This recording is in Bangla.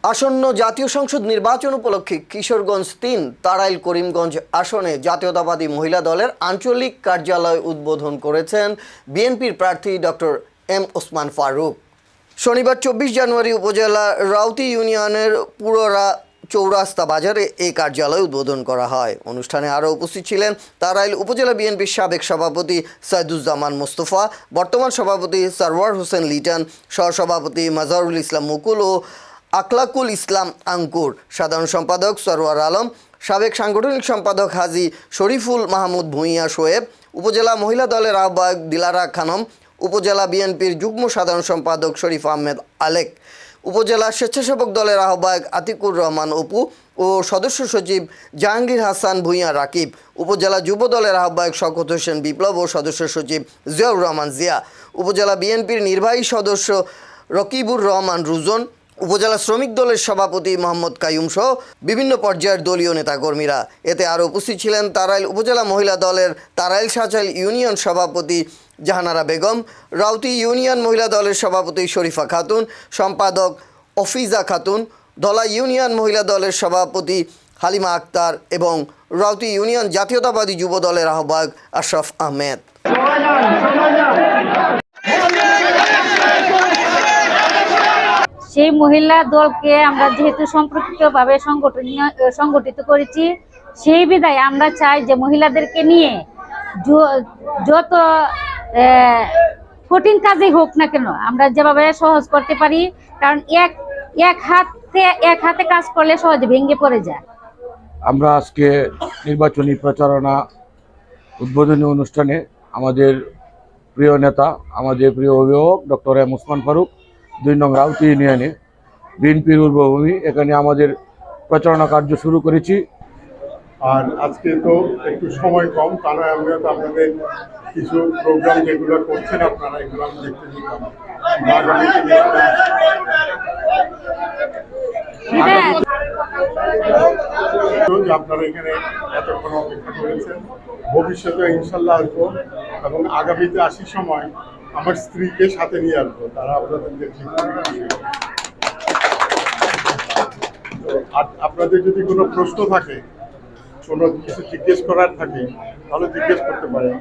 আসন্ন জাতীয় সংসদ নির্বাচন উপলক্ষে কিশোরগঞ্জ ৩ তাড়াইল করিমগঞ্জ আসনে জাতীয়তাবাদী মহিলা দলের আঞ্চলিক কার্যালয় উদ্বোধন করেছেন বিএনপির প্রার্থী ডক্টর এম ওসমান ফারুক। শনিবার ২৪ জানুয়ারি উপজেলা রাউতি ইউনিয়নের পুরোরা চৌরাস্তা বাজারে এই কার্যালয় উদ্বোধন করা হয়। অনুষ্ঠানে আরও উপস্থিত ছিলেন তাড়াইল উপজেলা বিএনপির সাবেক সভাপতি সাইদুজ্জামান মোস্তফা, বর্তমান সভাপতি সারওয়ার হোসেন লিটন, সহসভাপতি মাজহারুল ইসলাম মুকুল ও আখলাকুল ইসলাম আঙ্কুর, সাধারণ সম্পাদক সরওয়ার আলম, সাবেক সাংগঠনিক সম্পাদক হাজী শরীফুল মাহমুদ ভূঁইয়া শোয়েব, উপজেলা মহিলা দলের আহ্বায়ক দিলারা খানম, উপজেলা বিএনপির যুগ্ম সাধারণ সম্পাদক শরীফ আহমেদ আলেক, উপজেলা স্বেচ্ছাসেবক দলের আহ্বায়ক আতিকুর রহমান অপু ও সদস্য সচিব জাহাঙ্গীর হাসান ভূঁইয়া রাকিব, উপজেলা যুব দলের আহ্বায়ক শওকত হোসেন বিপ্লব ও সদস্য সচিব জিয়াউর রহমান জিয়া, উপজেলা বিএনপির নির্বাহী সদস্য রকিবুর রহমান রুজন, উপজেলা শ্রমিক দলের সভাপতি মোহাম্মদ কাইয়ুম সহ বিভিন্ন পর্যায়ের দলীয় নেতাকর্মীরা। এতে আরও উপস্থিত ছিলেন তাড়াইল উপজেলা মহিলা দলের তাড়াইল সাঁচাইল ইউনিয়ন সভাপতি জাহানারা বেগম, রাউতি ইউনিয়ন মহিলা দলের সভাপতি শরীফা খাতুন, সম্পাদক অফিজা খাতুন, ধলা ইউনিয়ন মহিলা দলের সভাপতি হালিমা আক্তার এবং রাউতি ইউনিয়ন জাতীয়তাবাদী যুব দলের আহ্বায়ক আশরাফ আহমেদ। সেই মহিলা দলকে আমরা যেহেতু সম্পর্কিতভাবে সংগঠিত করেছি, সেই বিধায় আমরা চাই যে মহিলাদেরকে নিয়ে যত কঠিন কাজই হোক না কেন আমরা যেভাবে সহজ করতে পারি, কারণ এক হাতে কাজ করলে সহজে ভেঙে পড়ে যায়। আমরা আজকে নির্বাচনী প্রচারণা উদ্বোধনী অনুষ্ঠানে আমাদের প্রিয় নেতা, আমাদের প্রিয় অভিভাবক ডক্টর এম ওসমান ফারুক ২ নং রাউতি ইউনিয়নে বিএনপির উদ্বোধনী এখানে আমাদের প্রচারণা কার্য শুরু করেছি। আর আজকে তো একটু সময় কম, তা নয় আমরা তো আপনাদের কিছু প্রোগ্রাম যেগুলো করছেন আপনারা এগুলো আমি দেখতে দিতাম। আপনারা এখানে এতক্ষণ অপেক্ষা করেছেন, ভবিষ্যতে ইনশাল্লাহ আসবো এবং আগামীতে আসার সময় আমার স্ত্রীকে সাথে নিয়ে আসবো, তারা আপনাদের দেখি। আর আপনাদের যদি কোনো প্রশ্ন থাকে, কোনো কিছু জিজ্ঞেস করার থাকে তাহলে জিজ্ঞেস করতে পারেন।